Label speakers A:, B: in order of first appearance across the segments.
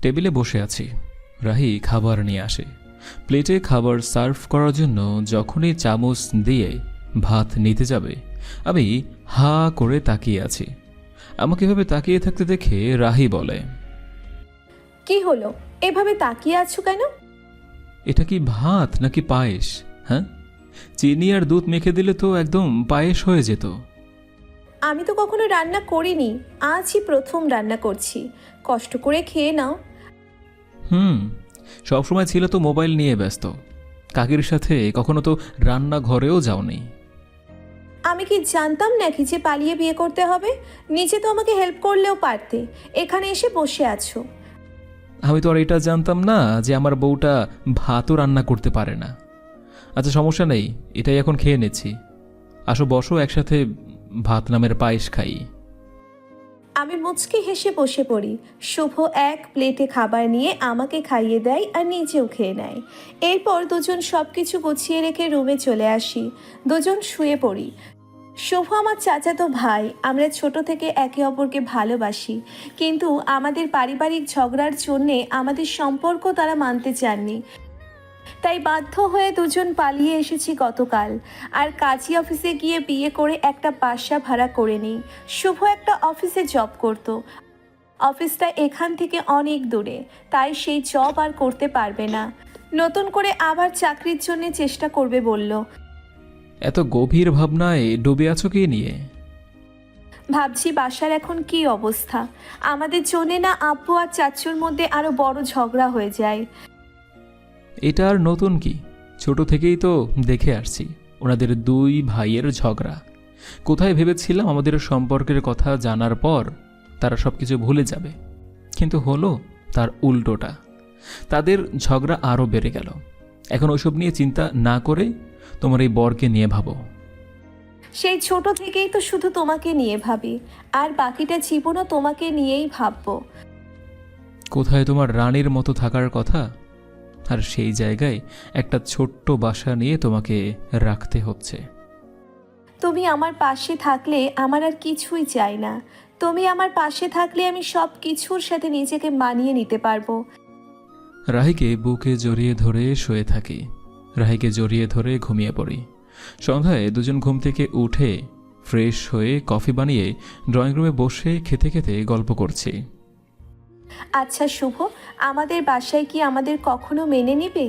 A: টেবিলে বসে আছি। রাহি খাবার নিয়ে আসে। প্লেটে খাবার সার্ভ করার জন্য যখনই চামচ দিয়ে ভাত নিতে যাবে, আমি হা করে তাকিয়ে আছি। আমাকে এভাবে তাকিয়ে থাকতে দেখে রাহি বলে,
B: কি হলো, এভাবে তাকিয়ে আছো কেন?
A: এটা কি ভাত নাকি পায়েস? হ্যাঁ, চিনি আর দুধ মেখে দিলে তো একদম পায়েস হয়ে যেত।
B: আমি তো কখনো রান্না করিনি, আজই প্রথম রান্না করছি। কষ্ট করে খেয়ে নাও।
A: সবসময় ছিল তো মোবাইল নিয়ে ব্যস্ত। কাকির সাথে কখনো তো রান্নাঘরেও যাওনি।
B: আমি কি জানতাম নাকি যে পালিয়ে বিয়ে করতে হবে? নিচে তো আমাকে হেল্প করলেও পারতে, এখানে এসে বসে আছো।
A: আমি তো আর এটা জানতাম না যে আমার বউটা ভাতও রান্না করতে পারে না। আচ্ছা, সমস্যা নেই, এটাই এখন খেয়ে নিচ্ছি। আসো বসো, একসাথে ভাত নামের পায়েস খাই।
B: আমি মুচকি হেসে বসে পড়ি। শুভ এক প্লেটে খাবার নিয়ে আমাকে খাইয়ে দেয় আর নিজেও খেয়ে নেয়। এরপর দুজন সব কিছু গুছিয়ে রেখে রুমে চলে আসি। দুজন শুয়ে পড়ি। শুভ আমার চাচাতো ভাই, আমরা ছোট থেকে একে অপরকে ভালোবাসি, কিন্তু আমাদের পারিবারিক ঝগড়ার জন্যে আমাদের সম্পর্ক তারা মানতে চাননি। তাই বাধ্য হয়ে দুজন পালিয়ে এসেছি গতকাল। আর কাজী অফিসে গিয়ে বিয়ে করে একটা বাসা ভাড়া করে নিই। শুভ একটা অফিসে জব করত। অফিসটা এখান থেকে অনেক দূরে, তাই সেই জব আর করতে পারবে না। নতুন করে আবার চাকরির জন্য চেষ্টা করবে বলল।
A: এত গভীর ভাবনায় ডুবে আছো কি নিয়ে?
B: ভাবছি বাসার এখন কি অবস্থা। আমাদের জন্যে না আব্বু আর চাচুর মধ্যে আরো বড় ঝগড়া হয়ে যায়।
A: এটা আর নতুন কি, ছোট থেকেই তো দেখে আসছি ওনাদের দুই ভাইয়ের ঝগড়া। কোথায় ভেবেছিলাম আমাদের সম্পর্কের কথা জানার পর তারা সবকিছু ভুলে যাবে, কিন্তু হলো তার উল্টোটা। তাদের ঝগড়া আরও বেড়ে গেল। এখন ওইসব নিয়ে চিন্তা না করে তোমার এই বরকে নিয়ে ভাবো।
B: সেই ছোট থেকেই তো শুধু তোমাকে নিয়ে ভাবি, আর বাকিটা জীবনও তোমাকে নিয়েই ভাববো।
A: কোথায় তোমার রানীর মতো থাকার কথা, আর সেই জায়গায় একটা ছোট্ট বাসা নিয়ে তোমাকে রাখতে হচ্ছে।
B: তুমি আমার পাশে থাকলে আমার আর কিছুই চাই না। তুমি আমার পাশে থাকলে আমি সব কিছুর সাথে নিজেকে মানিয়ে নিতে পারবো।
A: রাহিকে বুকে জড়িয়ে ধরে শুয়ে থাকি। রাহিকে জড়িয়ে ধরে ঘুমিয়ে পড়ি। সন্ধ্যায় দুজন ঘুম থেকে উঠে ফ্রেশ হয়ে কফি বানিয়ে ড্রয়িং রুমে বসে খেতে খেতে গল্প করছি।
B: আচ্ছা শুভ, আমাদের বাসায় কি আমাদের কখনো মেনে নিবে?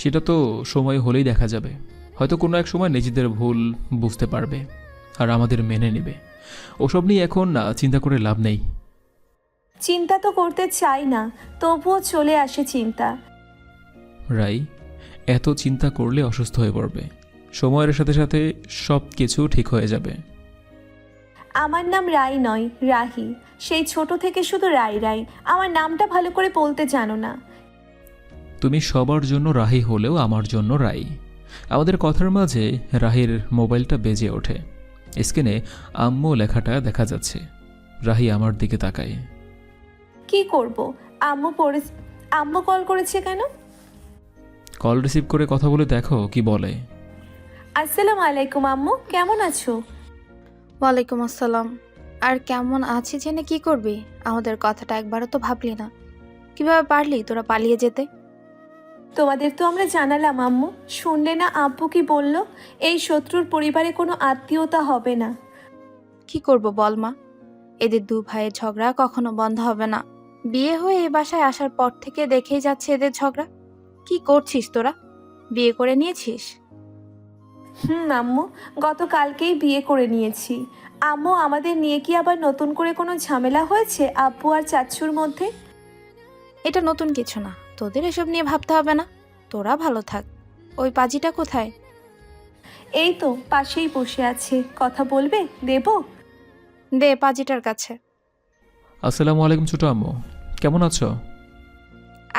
A: সেটা তো সময় হলেই দেখা যাবে। হয়তো কোনো এক সময় নিজেদের ভুল বুঝতে পারবে আর আমাদের মেনে নেবে। ওসব নিয়ে এখন চিন্তা করে লাভ নেই।
B: চিন্তা তো করতে চাই না, তবুও চলে আসে চিন্তা।
A: রাই, এত চিন্তা করলে অসুস্থ হয়ে পড়বে। সময়ের সাথে সাথে সব কিছু ঠিক হয়ে যাবে।
B: আমার নাম রাই নয়, রাহি। সেই ছোট থেকে শুধু রাই রাই, আমার নামটা ভালো করে বলতে জানো না।
A: তুমি সবার জন্য রাহি হলেও আমার জন্য রাই। আমাদের কথার মাঝে রাহির মোবাইলটা বেজে ওঠে। স্ক্রিনে আম্মু লেখাটা দেখা যাচ্ছে। রাহি আমার দিকে তাকায়।
B: কি করব? আম্মু কল করেছে কেন?
A: কল রিসিভ করে কথা বলে দেখো কি বলে।
B: আসসালামু আলাইকুম আম্মু, কেমন আছো?
C: ওয়ালাইকুম আসসালাম। আর কেমন আছি জেনে কি করবি? আমাদের কথাটা একবারও তো ভাবলি না। কিভাবে পারলি তোরা পালিয়ে যেতে?
B: তোমাদের তো আমরা জানালাম আম্মু, শুনলে না আব্বু কি বলল? এই শত্রুর পরিবারে কোনো আত্মীয়তা হবে না।
C: কি করব বল মা, এদের দু ভাইয়ের ঝগড়া কখনো বন্ধ হবে না। বিয়ে হয়ে এ বাসায় আসার পর থেকে দেখেই যাচ্ছে এদের ঝগড়া। কি করছিস তোরা? বিয়ে করে নিয়েছিস?
B: আম্মু, গতকালকেই বিয়ে করে নিয়েছি। আম্মু, আমাদের নিয়ে কি আবার নতুন করে কোনো ঝামেলা হয়েছে আব্বু আর চাচ্চুর মধ্যে?
C: এটা নতুন কিছু না, তোদের এসব নিয়ে ভাবতে হবে না। তোরা ভালো থাক। ওই পাজিটা কোথায়?
B: এই তো পাশেই বসে আছে, কথা বলবে? দেবো?
C: দে পাজিটার কাছে।
A: আসসালামু আলাইকুম ছোট আম্মু, কেমন আছো?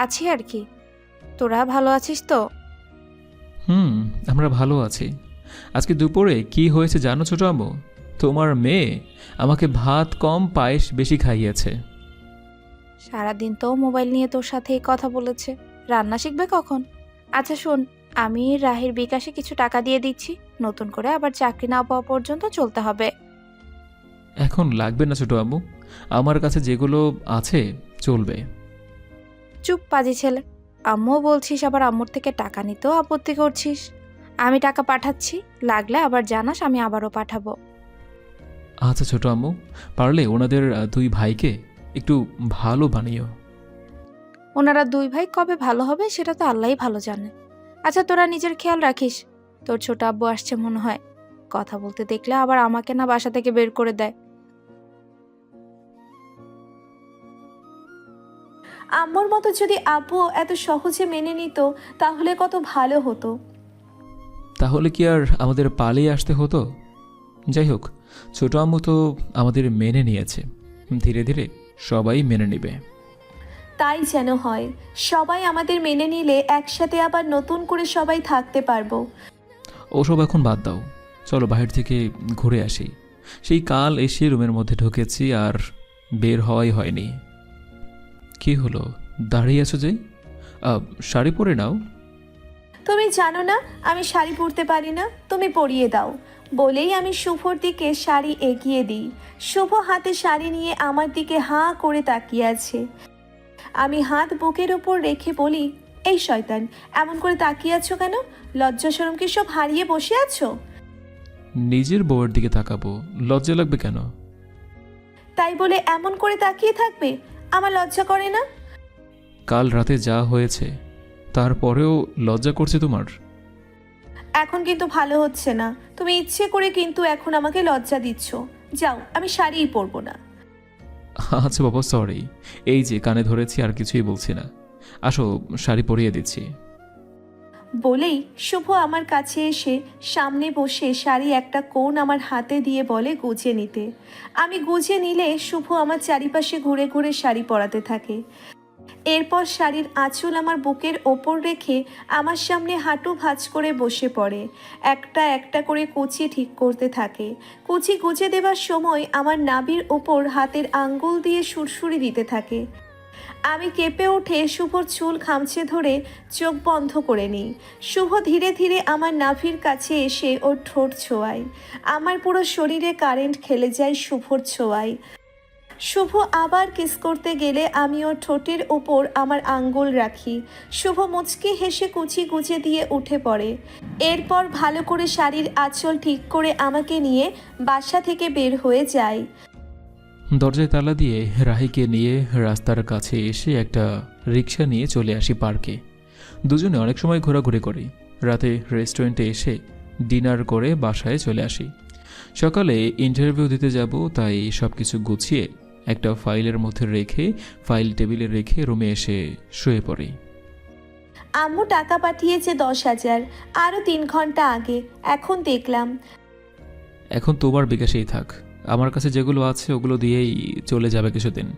C: আছি আর কি। তোরা ভালো আছিস তো?
A: আমরা ভালো আছি। আজকে দুপুরে কি হয়েছে জানো ছোট আম্মু? তোমার মেয়ে আমাকে ভাত কম পায়েস বেশি খাইয়েছে।
C: সারাদিন তো মোবাইল নিয়ে তোর সাথে কথা বলেছে, রান্না শিখবে কখন? আচ্ছা শোন, আমি রাহির বিকাশে কিছু টাকা দিয়ে দিচ্ছি। নতুন করে আবার চাকরি না পাওয়া পর্যন্ত চলতে হবে।
A: এখন লাগবে না ছোট আম্মু, আমার কাছে যেগুলো আছে চলবে।
C: চুপ পাজি ছেলে। আম্মুও বলছিস, আবার আম্মুর থেকে টাকা নিতেও আপত্তি করছিস। আমি টাকা পাঠাচ্ছি, লাগলে আবার জানাস, আমি আবারও পাঠাবো।
A: আচ্ছা ছোট আম্মু, পারলে ওনাদের দুই ভাইকে একটু ভালো বানিও।
C: ওনারা দুই ভাই কবে ভালো হবে সেটা তো আল্লাহই ভালো জানে। আচ্ছা তোরা নিজের খেয়াল রাখিস। তোর ছোট আব্বু আসছে মনে হয়, কথা বলতে দেখলে আবার আমাকে না বাসা থেকে বের করে দেয়।
B: আম্মুর মতো যদি আব্বু এত সহজে মেনে নিত তাহলে কত ভালো হতো।
A: তাহলে কি আর আমাদের পালিয়ে আসতে হতো? যাই হোক, ছোট আম্মু তো আমাদের মেনে নিয়েছে, ধীরে ধীরে সবাই মেনে নেবে।
B: তাই যেন হয়, সবাই আমাদের মেনে নিলে একসাথে আবার নতুন করে সবাই থাকতে পারবো।
A: ওসব এখন বাদ দাও, চলো বাহির থেকে ঘুরে আসি। সেই কাল এসে রুমের মধ্যে ঢুকেছি আর বের হওয়াই হয়নি। কি হলো, দাঁড়িয়ে আছো যে? শাড়ি পরে নাও।
B: তুমি জানো না আমি শাড়ি পরতে পারি না, তুমি পরিয়ে দাও। বলেই আমি শুভর দিকে শাড়ি এগিয়ে দিই। শুভ হাতে শাড়ি নিয়ে আমার দিকে হাঁ করে তাকিয়ে আছে। আমি হাত বুকের ওপর রেখে বলি, এই শয়তান, এমন করে তাকিয়ে আছো কেন? লজ্জা শরম কি সব হারিয়ে বসে আছো?
A: নিজের বউয়ের দিকে তাকাবো, লজ্জা লাগবে কেন?
B: তাই বলে এমন করে তাকিয়ে থাকবে? আমার লজ্জা করে না?
A: কাল রাতে যা হয়েছে তারপরেও লজ্জা করছে তোমার?
B: এখন কিন্তু ভালো হচ্ছে না। তুমি ইচ্ছে করে কিন্তু এখন আমাকে লজ্জা দিচ্ছ। যাও, আমি শাড়িই পরবো না।
A: আচ্ছা বাবা, সরি, এই যে কানে ধরেছি, আর কিছুই বলছি না। আসো, শাড়ি পরিয়ে দিচ্ছি।
B: বলেই শুভ আমার কাছে এসে সামনে বসে শাড়ি একটা কোণ আমার হাতে দিয়ে বলে গুজে নিতে। আমি গুজে নিলে শুভ আমার চারিপাশে ঘুরে ঘুরে শাড়ি পরাতে থাকে। এরপর শাড়ির আঁচল আমার বুকের ওপর রেখে আমার সামনে হাঁটু ভাঁজ করে বসে পড়ে। একটা একটা করে কুচি ঠিক করতে থাকে। কুচি গুজে দেবার সময় আমার নাভির ওপর হাতের আঙ্গুল দিয়ে সুরসুরি দিতে থাকে। আমি কেঁপে উঠে শুভর চুল খামচে ধরে চোখ বন্ধ করে নিই। শুভ ধীরে ধীরে আমার নাভির কাছে এসে ওর ঠোঁট ছোঁয়ায়। আমার পুরো শরীরে কারেন্ট খেলে যায় শুভর ছোঁয়ায়। শুভ আবার কিস করতে গেলে আমি ওর ঠোঁটের ওপর আমার আঙ্গুল রাখি। শুভ মুচকি হেসে কুচি গুজে দিয়ে উঠে পড়ে। এরপর ভালো করে শাড়ির আঁচল ঠিক করে আমাকে নিয়ে বাসা থেকে বের হয়ে যায়।
A: দরজায় তালা দিয়ে রাহিকে নিয়ে রাস্তার কাছে এসে একটা রিক্সা নিয়ে চলে আসি পার্কে। দুজনে অনেক সময় ঘোরাঘুরি করি। রাতে রেস্টুরেন্টে এসে ডিনার করে বাসায় চলে আসি। সকালে ইন্টারভিউ দিতে যাব, তাই সব কিছু গুছিয়ে একটা ফাইলের মধ্যে রেখে ফাইল টেবিলে রেখে রুমে এসে শুয়ে পড়ি।
B: আম্মু টাকা পাঠিয়েছে 10,000, আরও 3 ঘন্টা আগে। এখন দেখলাম।
A: এখন তোমার বিকাশেই থাক, আমার কাছে যেগুলো আছে ওগুলো দিয়েই চলে যাবে কিছুদিন।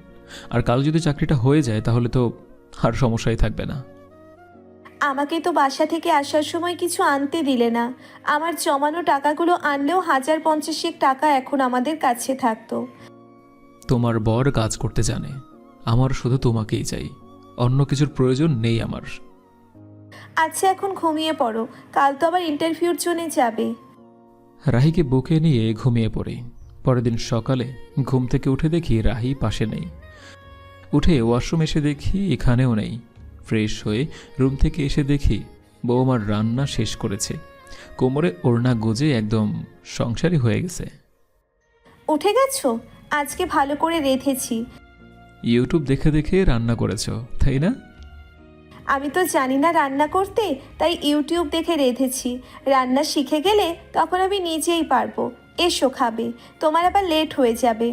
A: আর কাল যদি চাকরিটা হয়ে যায় তাহলে তো আর সমস্যাই থাকবে না।
B: আমাকে তো বাসা থেকে আসার সময় কিছু আনতে দিলে না। আমার জমানো টাকাগুলো আনলেও 1,050 টাকা এখন আমাদের কাছে থাকতো।
A: তোমার বর কাজ করতে জানে, আমার শুধু তোমাকেই চাই, অন্য কিছুর প্রয়োজন নেই আমার।
B: আচ্ছা এখন ঘুমিয়ে পড়ো, কাল তো আবার ইন্টারভিউর জন্য যাবে।
A: রাহিকে বুকে নিয়ে ঘুমিয়ে পড়ি। পরের দিন সকালে ঘুম থেকে উঠে দেখি রাহি পাশে নেই। উঠে ওয়াশরুম এসে দেখি এখানেও নেই। ফ্রেশ হয়ে রুম থেকে এসে দেখি বৌমার রান্না শেষ করেছে, কোমরে ওড়না গুজে একদম সংসারী হয়ে গেছে।
B: উঠে গেছো? আজকে ভালো করে রেঁধেছি।
A: ইউটিউব দেখে দেখে রান্না করেছো, তাই না?
B: আমি তো জানি না রান্না করতে, তাই ইউটিউব দেখে রেঁধেছি। রান্না শিখে গেলে তখন আমি নিজেই পারবো। এসো খাবে, তোমার আবার লেট হয়ে যাবে।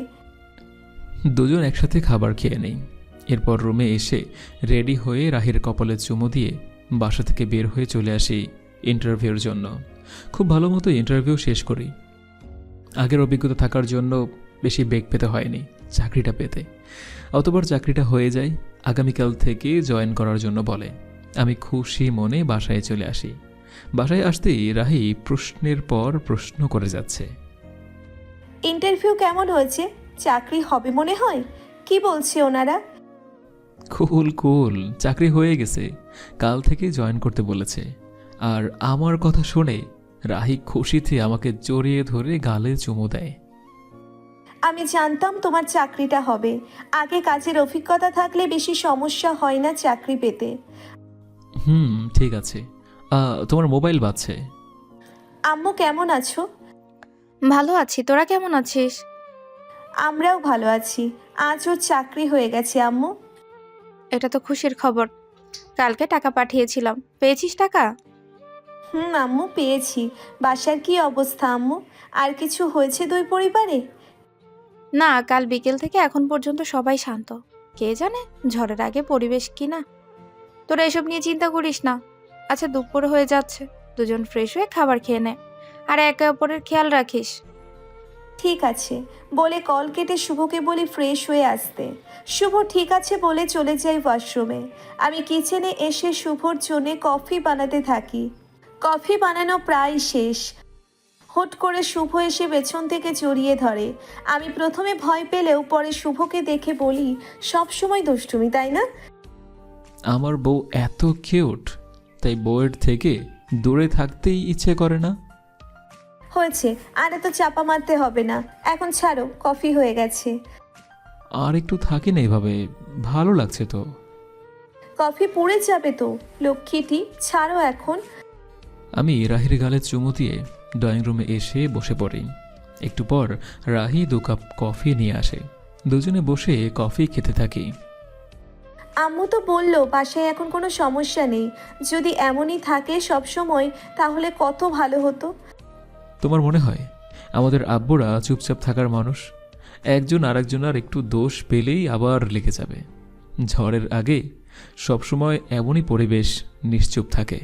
A: দুজন একসাথে খাবার খেয়ে নেই। এরপর রুমে এসে রেডি হয়ে রাহির কপালে চুমু দিয়ে বাসা থেকে বের হয়ে চলে আসি ইন্টারভিউর জন্য। খুব ভালো মতো ইন্টারভিউ শেষ করি। আগের অভিজ্ঞতা থাকার জন্য বেশি বেগ পেতে হয়নি চাকরিটা পেতে। অতবার চাকরিটা হয়ে যায়। আগামীকাল থেকে জয়েন করার জন্য বলে। আমি খুশি মনে বাসায় চলে আসি। বাসায় আসতেই রাহি প্রশ্নের পর প্রশ্ন করে যাচ্ছে।
B: ইন্টারভিউ কেমন হয়েছে? চাকরি হবে মনে হয়? কি বলছে ওনারা?
A: কুল কুল, চাকরি হয়ে গেছে, কাল থেকে জয়েন করতে বলেছে। আর আমার কথা শুনে রাহি খুশিতে আমাকে জড়িয়ে ধরে গালে চুমু দেয়।
B: আমি জানতাম তোমার চাকরিটা হবে। আগে কাজের অভিজ্ঞতা থাকলে বেশি সমস্যা হয় না চাকরি পেতে।
A: ঠিক আছে। তোমার মোবাইল বাজছে।
B: আম্মু কেমন আছো?
C: ভালো আছি, তোরা কেমন আছিস?
B: আমরাও ভালো আছি। আজ ওর চাকরি হয়ে গেছে আম্মু।
C: এটা তো খুশির খবর। কালকে টাকা পাঠিয়েছিলাম, পেয়েছিস টাকা?
B: আম্মু পেয়েছি। বাসার কি অবস্থা আম্মু? আর কিছু হয়েছে দুই পরিবারে?
C: না, কাল বিকেল থেকে এখন পর্যন্ত সবাই শান্ত। কে জানে ঝড়ের আগে পরিবেশ কি না। তোরা এসব নিয়ে চিন্তা করিস না। আচ্ছা, দুপুর হয়ে যাচ্ছে, দুজন ফ্রেশ হয়ে খাবার খেয়ে নে, আর একে অপরের খেয়াল রাখিস।
B: ঠিক আছে বলে কল কেটে শুভকে বলি ফ্রেশ হয়ে আসতে। শুভ ঠিক আছে বলে চলে যাই ওয়াশরুমে। আমি কিচেনে এসে শুভর জন্য কফি বানাতে থাকি। কফি বানানো প্রায় শেষ। হুট করে শুভ এসে পেছন থেকে জড়িয়ে ধরে। আমি প্রথমে ভয় পেলেও পরে শুভকে দেখে বলি, সব সময় দুষ্টুমি তাই না?
A: আমার বউ এত কিউট, তাই বউয়ের থেকে দূরে থাকতেই ইচ্ছে করে না।
B: হয়েছে, আর এত চাপা মারতে হবে না। এখন ছাড়ো, কফি হয়ে গেছে।
A: আর একটু থাকি না এভাবে, ভালো লাগছে তো।
B: কফি পুড়ে যাবে তো লক্ষ্মীটি, ছাড়ো এখন।
A: আমি রাহির গালে চুমু দিয়ে ড্রয়িং রুমে এসে বসে পড়ি। একটু পর রাহি 2 কাপ কফি নিয়ে আসে। দুজনে বসে কফি খেতে থাকি।
B: আম্মু তো বললো বাসায় এখন কোনো সমস্যা নেই। যদি এমনই থাকে সব সময় তাহলে কত ভালো হতো।
A: তোমার মনে হয় আমাদের আব্বুরা চুপচাপ থাকার মানুষ? একজন আরেকজনের একটু দোষ পেলেই আবার লেগে যাবে। ঝড়ের আগে সবসময় এমনই পরিবেশ নিশ্চুপ থাকে।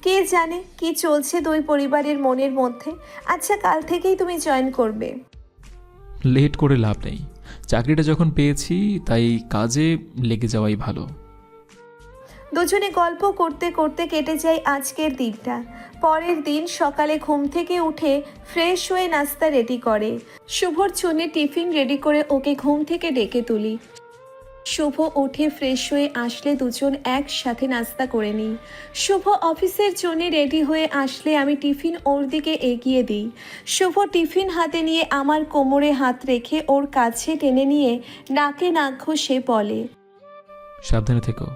B: কে জানে কি চলছে দুই পরিবারের মনের মধ্যে। আচ্ছা, কাল থেকেই তুমি জয়েন করবে।
A: লেট করে লাভ নেই, চাকরিটা যখন পেয়েছি তাই কাজে লেগে যাওয়াই ভালো।
B: দুজনে গল্প করতে করতে কেটে যায় আজকের দিনটা। পরের দিন সকালে ঘুম থেকে উঠে ফ্রেশ হয়ে নাস্তা রেডি করে। শুভর জন্য টিফিন রেডি করে ওকে ঘুম থেকে ডেকে তুলি। শুভ উঠে ফ্রেশ হয়ে আসলে দুজন একসাথে নাস্তা করে নিই। শুভ অফিসের জন্য রেডি হয়ে আসলে আমি টিফিন ওর দিকে এগিয়ে দিই। শুভ টিফিন হাতে নিয়ে আমার কোমরে হাত রেখে ওর কাছে টেনে নিয়ে নাকে নাক ঘষে বলে,
A: সাবধানে থেকো,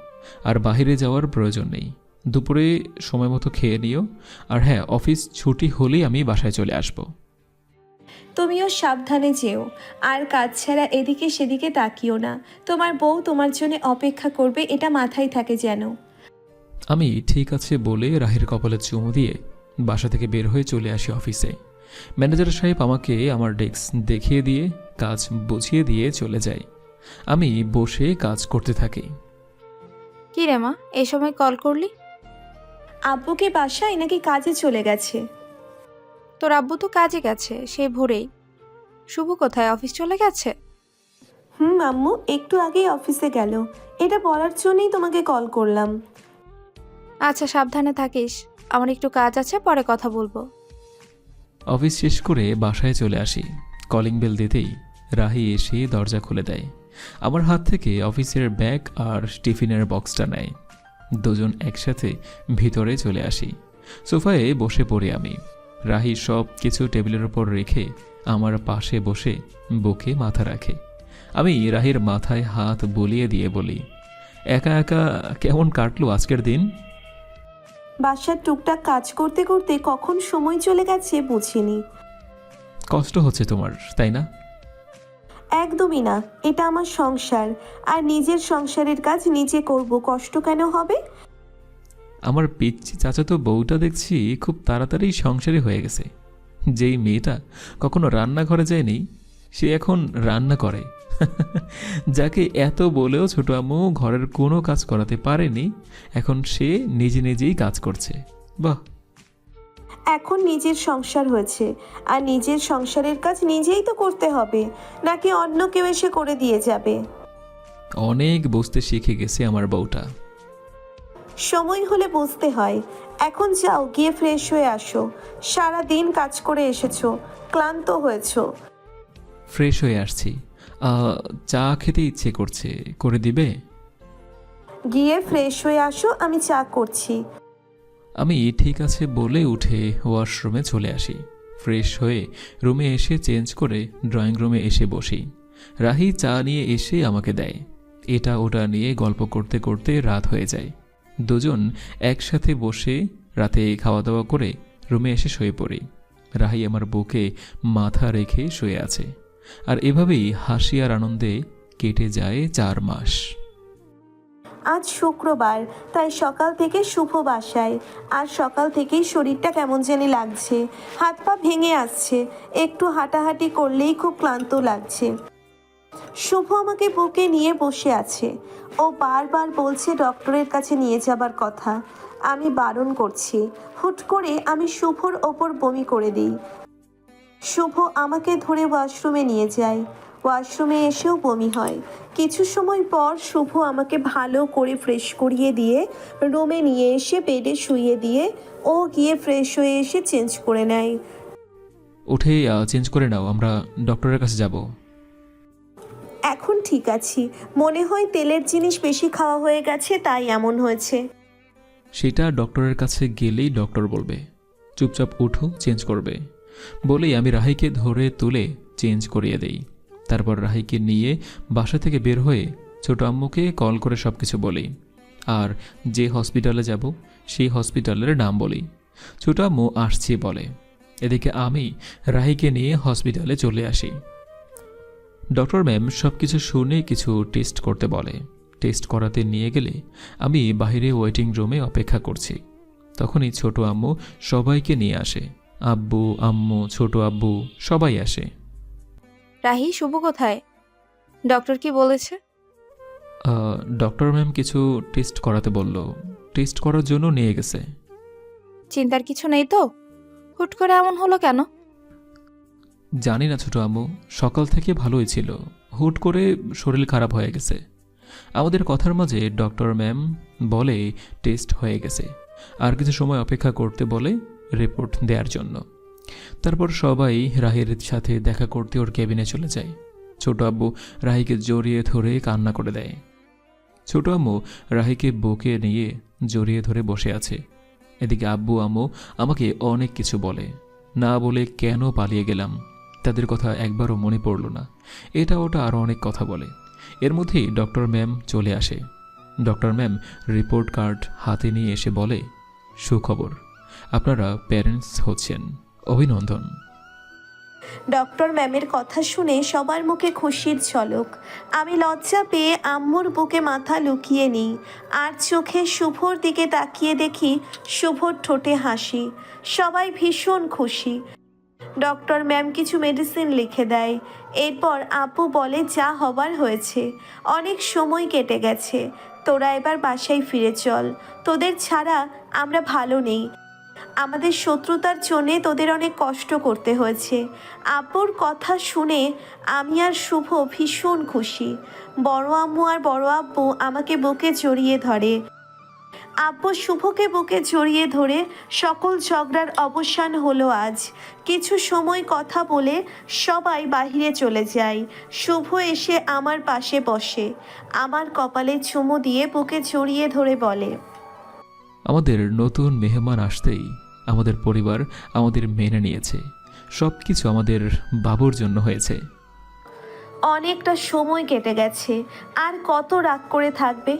A: আর বাইরে যাওয়ার প্রয়োজন নেই। দুপুরে সময় মতো খেয়ে নিও। আর হ্যাঁ, অফিস ছুটি হলেই আমি বাসায় চলে আসব।
B: তুমিও সাবধানে যেও। আর কাজ ছাড়া এদিকে সেদিকে তাকিও না। তোমার বউ তোমার জন্য অপেক্ষা করবে, এটা মাথায় থাকে যেন।
A: আমি ঠিক আছে বলে রাহির কপালে চুমু দিয়ে বাসা থেকে বের হয়ে চলে আসি অফিসে। ম্যানেজার সাহেব আমাকে আমার ডেস্ক দেখিয়ে দিয়ে কাজ বুঝিয়ে দিয়ে চলে যায়। আমি বসে কাজ করতে থাকি।
C: কি রে মা, এই সময় কল করলি?
B: আব্বুকে বাসায় নাকি কাজে চলে গেছে?
C: তোর আব্বু তো কাজে গেছে সেই ভোরেই। শুভ কোথায়, অফিস চলে গেছে?
B: আম্মু একটু আগেই অফিসে গেল। এটা বলার জন্যই তোমাকে কল করলাম।
C: আচ্ছা, সাবধানে থাকিস। আমার একটু কাজ আছে, পরে কথা বলবো।
A: অফিস শেষ করে বাসায় চলে আসি। কলিং বেল দিতেই রাহি এসে দরজা খুলে দেয়। আমার হাত থেকে অফিসের ব্যাগ আর টিফিনের বক্সটা নেয়। দুজন একসাথে ভিতরে চলে আসি। সোফায় বসে পড়ি আমি। রাহি সব কিছু টেবিলের উপর রেখে আমার পাশে বসে বুকে মাথা রাখে। আমি রাহির মাথায় হাত বুলিয়ে দিয়ে বলি, একা একা কেমন কাটলো আজকের দিন?
B: বাসার টুকটাক কাজ করতে করতে কখন সময় চলে গেছে বুঝিনি।
A: কষ্ট হচ্ছে তোমার, তাই না?
B: একদমই না, এটা আমার সংসার। আর নিজের সংসারের কাজ নিজে করব, কষ্ট কেন হবে?
A: আমার পিচ্চি চাচাতো বউটা দেখছি খুব তাড়াতাড়ি সংসারী হয়ে গেছে। যেই মেয়েটা কখনো রান্নাঘরে যায়নি, সে এখন রান্না করে। যাকে এত বলেও ছোট আম্মু ঘরের কোনো কাজ করাতে পারেনি, এখন সে নিজে নিজেই কাজ করছে। বাহ!
B: এখন নিজের সংসার হয়েছে, আর নিজের সংসারের কাজ নিজেই তো করতে হবে, নাকি অন্য কেউ এসে করে দিয়ে যাবে?
A: অনেক বুঝতে শিখে গেছে আমার বউটা।
B: সময় হলে বুঝতে হয়। এখন যাও, গিয়ে ফ্রেশ হয়ে আসো। সারা দিন কাজ করে এসেছো, ক্লান্ত হয়েছো।
A: ফ্রেশ হয়ে আসছি। চা খেতে ইচ্ছে করছে, করে দিবে?
B: গিয়ে ফ্রেশ হয়ে আসো, আমি চা করছি।
A: আমি ঠিক আছে বলে উঠে ওয়াশরুমে চলে আসি। ফ্রেশ হয়ে রুমে এসে চেঞ্জ করে ড্রয়িং রুমে এসে বসি। রাহি চা নিয়ে এসে আমাকে দেয়। এটা ওটা নিয়ে গল্প করতে করতে রাত হয়ে যায়। দুজন একসাথে বসে রাতে খাওয়া দাওয়া করে রুমে এসে শুয়ে পড়ি। রাহি আমার বুকে মাথা রেখে শুয়ে আছে। আর এভাবেই হাসি আর আনন্দে কেটে যায় 4 মাস।
B: আজ শুক্রবার, তাই সকাল থেকে শুভ বাসায়। আর সকাল থেকেই শরীরটা কেমন জানি লাগছে, হাত পা ভেঙে আসছে, একটু হাঁটাহাঁটি করলেই খুব ক্লান্ত লাগছে। শুভ আমাকে বুকে নিয়ে বসে আছে। ও বারবার বলছে ডক্টরের কাছে নিয়ে যাবার কথা। আমি বারণ করছি। হুট করে আমি শুভর ওপর বমি করে দিই। শুভ আমাকে ধরে ওয়াশরুমে নিয়ে যায়। ওয়াশরুমে এসেও বমি হয়। কিছু সময় পর শুভ আমাকে ভালো করে ফ্রেশ করিয়ে দিয়ে রুমে নিয়ে এসে বেডে শুইয়ে দিয়ে ও গিয়ে ফ্রেশ হয়ে এসে চেঞ্জ করে নেয়।
A: উঠে চেঞ্জ করে নাও, আমরা ডক্টরের কাছে যাব।
B: এখন ঠিক আছি, মনে হয় তেলের জিনিস বেশি খাওয়া হয়ে গেছে, তাই এমন হয়েছে।
A: সেটা ডক্টরের কাছে গেলেই ডক্টর বলবে। চুপচাপ উঠো, চেঞ্জ করবে বলেই আমি রাহিকে ধরে তুলে চেঞ্জ করিয়ে দেই। তারপর রাহিকে নিয়ে বাসা থেকে বের হয়ে ছোট আম্মুকে কল করে সব কিছু বলি। আর যে হসপিটালে যাব সেই হসপিটালের নাম বলি। ছোট আম্মু আসছি বলে। এদিকে আমি রাহিকে নিয়ে হসপিটালে চলে আসি। ডক্টর ম্যাম সব কিছু শুনে কিছু টেস্ট করতে বলে। টেস্ট করাতে নিয়ে গেলে আমি বাইরে ওয়েটিং রুমে অপেক্ষা করছি। তখনই ছোট আম্মু সবাইকে নিয়ে আসে। আব্বু, আম্মু, ছোট আব্বু সবাই আসে।
C: রাহি, শুভ কোথায়? ডক্টর কি বলেছে?
A: ডক্টর ম্যাম কিছু টেস্ট করাতে বলল, টেস্ট করার জন্য নিয়ে গেছে।
C: চিন্তার কিছু নেই তো? হুট করে এমন হলো কেন?
A: জানি না ছোট আম্মু, সকাল থেকে ভালোই ছিল, হুট করে শরীর খারাপ হয়ে গেছে। আমাদের কথার মাঝে ডক্টর ম্যাম বলে টেস্ট হয়ে গেছে, আর কিছু সময় অপেক্ষা করতে বলে রিপোর্ট দেওয়ার জন্য। তারপর সবাই রাহির সাথে দেখা করতে ওর কেবিনে চলে যায়। ছোট আব্বু রাহিকে জড়িয়ে ধরে কান্না করে দেয়। ছোট আম্মু রাহিকে বুকে নিয়ে জড়িয়ে ধরে বসে আছে। এদিকে আব্বু আম্মু আমাকে অনেক কিছু বলে, না বলে কেন পালিয়ে গেলাম তাদের কথা একবারও মনে পড়ল না। এটা ওটা আরও অনেক কথা বলে। এর মধ্যেই ডক্টর ম্যাম চলে আসে। ডক্টর ম্যাম রিপোর্ট কার্ড হাতে নিয়ে এসে বলে, সুখবর, আপনারা প্যারেন্টস হচ্ছেন, অভিনন্দন।
B: ডক্টর ম্যামের কথা শুনে সবার মুখে খুশির ঝলক। আমি লজ্জা পেয়ে আম্মুর বুকে মাথা লুকিয়ে নিই, আর চোখে শুভর দিকে তাকিয়ে দেখি শুভর ঠোঁটে হাসি। সবাই ভীষণ খুশি। ডক্টর ম্যাম কিছু মেডিসিন লিখে দেয়। এরপর আপু বলে যা হবার হয়েছে, অনেক সময় কেটে গেছে, তোরা এবার বাসায় ফিরে চল। তোদের ছাড়া আমরা ভালো নেই, আমাদের শত্রুতার জন্যে তোদের অনেক কষ্ট করতে হয়েছে। আপুর কথা শুনে আমি আর শুভ ভীষণ খুশি। বড় আম্মু আর বড় আব্বু আমাকে বুকে জড়িয়ে ধরে। আব্বু শুভকে বুকে জড়িয়ে ধরে সকল ঝগড়ার অবসান হলো আজ। কিছু সময় কথা বলে সবাই বাহিরে চলে যায়। শুভ এসে আমার পাশে বসে, আমার কপালে চুমু দিয়ে বুকে জড়িয়ে ধরে বলে,
A: আমাদের নতুন মেহমান আসতেই আমাদের পরিবার আমাদের মেনে নিয়েছে। সব কিছু আমাদের বাবুর জন্য হয়েছে।
B: অনেকটা সময় কেটে গেছে, আর কত রাগ করে থাকবে?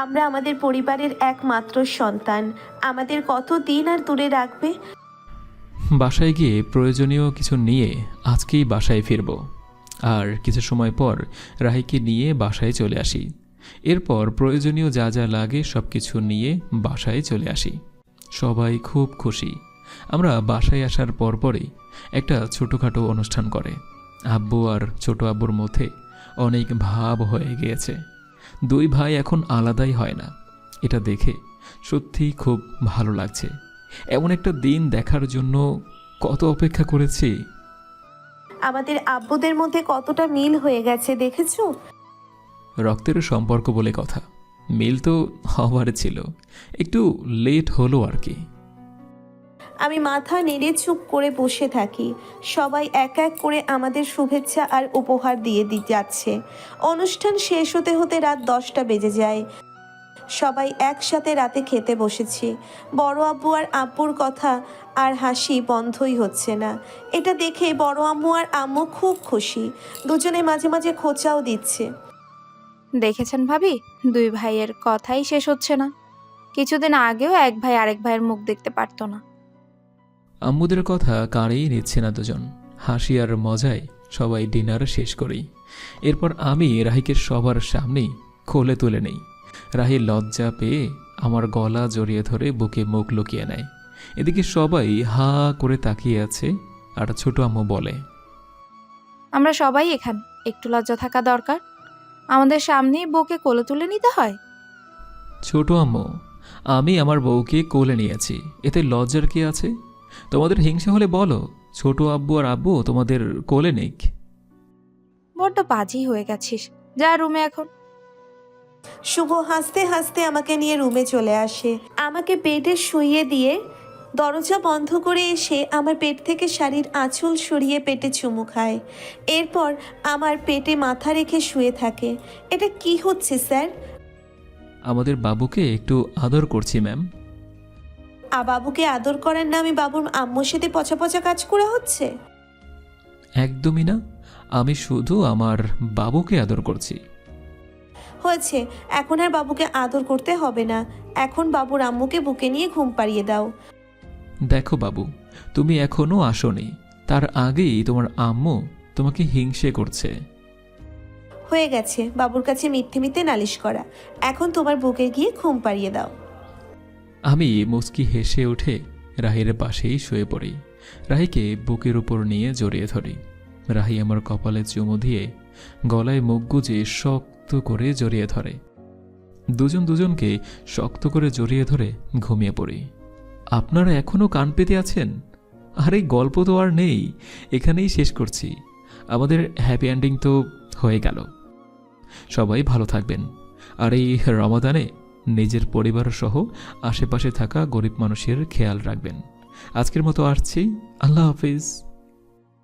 B: আমরা আমাদের পরিবারের একমাত্র সন্তান, আমাদের কত দিন আর দূরে রাখবে?
A: বাসায় গিয়ে প্রয়োজনীয় কিছু নিয়ে আজকেই বাসায় ফিরব। আর কিছু সময় পর রাহিকে নিয়ে বাসায় চলে আসি। এরপর প্রয়োজনীয় যা যা লাগে সব কিছু নিয়ে বাসায় চলে আসি। সবাই খুব খুশি। আমরা বাসায় আসার পরপরই একটা ছোটোখাটো অনুষ্ঠান করে। আব্বু আর ছোট আব্বুর মধ্যে অনেক ভাব হয়ে গিয়েছে। দুই ভাই এখন আলাদাই হয় না। এটা দেখে সত্যিই খুব ভালো লাগছে। এমন একটা দিন দেখার জন্য কত অপেক্ষা করেছি।
B: আমাদের আব্বুদের মধ্যে কতটা মিল হয়ে গেছে দেখেছো?
A: রক্তের সম্পর্ক বলে কথা, মিল তো হওয়ার ছিল, একটু লেট হলো আর কি।
B: আমি মাথা নেড়ে চুপ করে বসে থাকি। সবাই এক এক করে আমাদের শুভেচ্ছা আর উপহার দিয়ে যাচ্ছে। অনুষ্ঠান শেষ হতে হতে রাত 10টা বেজে যায়। সবাই একসাথে রাতে খেতে বসেছি। বড় আব্বু আর আব্বুর কথা আর হাসি বন্ধই হচ্ছে না। এটা দেখে বড় আম্মু আর আম্মু খুব খুশি। দুজনে মাঝে মাঝে খোঁচাও দিচ্ছে।
C: দেখেছেন ভাবি, দুই ভাইয়ের কথাই শেষ হচ্ছে না। কিছুদিন আগেও এক ভাই আরেক ভাইয়ের মুখ দেখতে পারতো না।
A: আম্মুদের কথা কারেই নিচ্ছে না দুজন। হাসি আর মজায় সবাই ডিনার শেষ করি। এরপর আমি রাহিকে সবার সামনেই কোলে তুলে নেই। রাহি লজ্জা পেয়ে আমার গলা জড়িয়ে ধরে বুকে মুখ লুকিয়ে নেয়। এদিকে সবাই হা করে তাকিয়ে আছে। আর ছোট আম্মু বলে,
C: আমরা সবাই এখানে, একটু লজ্জা থাকা দরকার। আমাদের সামনেই বউকে কোলে তুলে নিতে হয়।
A: ছোট আম্মু, আমি আমার বউকে কোলে নিয়েছি, এতে লজ্জার কি আছে? তোমাদের হিংসা হলে বলো, ছোট আব্বু আর আব্বু তোমাদের কোলে নিক।
C: বড্ড বাজি হয়ে গেছিস, যা রুমে এখন।
B: শুভ হাসতে হাসতে আমাকে নিয়ে রুমে চলে আসে। আমাকে বেডে শুইয়ে দিয়ে দরজা বন্ধ করে এসে আমার পেট থেকে শাড়ির আঁচল সরিয়ে পেটে চুমু খায়। এরপর আমার পেটে মাথা রেখে শুয়ে থাকে। এটা কি হচ্ছে স্যার?
A: আমাদের বাবুকে একটু আদর করছি ম্যাম।
B: বাবুকে আদর করার নামে বাবুর আম্মুর সাথে পচা পচা কাজ করা হচ্ছে?
A: একদমই না, আমি শুধু আমার বাবুকে আদর করছি।
B: হয়েছে, এখন আর বাবুকে আদর করতে হবে না। এখন বাবুর আম্মুকে বুকে নিয়ে ঘুম পাড়িয়ে দাও।
A: দেখো বাবু, তুমি এখনো আসোনি, তার আগেই তোমার আম্মু তোমাকে হিংসে করছে।
B: হয়ে গেছে বাবুর কাছে মিথ্যে মিথ্যে নালিশ করা। এখন তোমার বুকে গিয়ে ঘুম পাড়িয়ে দাও।
A: আমি মুচকি হেসে উঠে রাহির পাশেই শুয়ে পড়ি। রাহিকে বুকের উপর নিয়ে জড়িয়ে ধরি। রাহি আমার কপালে চুমু দিয়ে গলায় মুখ গুজে শক্ত করে জড়িয়ে ধরে। দুজন দুজনকে শক্ত করে জড়িয়ে ধরে ঘুমিয়ে পড়ি। আপনারা এখনও কান পেতে আছেন? আর এই গল্প তো আর নেই, এখানেই শেষ করছি। আমাদের হ্যাপি এন্ডিং তো হয়ে গেল। সবাই ভালো থাকবেন। আর এই রমাদানে নিজের পরিবার সহ আশেপাশে থাকা গরিব মানুষের খেয়াল রাখবেন। আজকের মতো আসছি। আল্লাহ হাফিজ।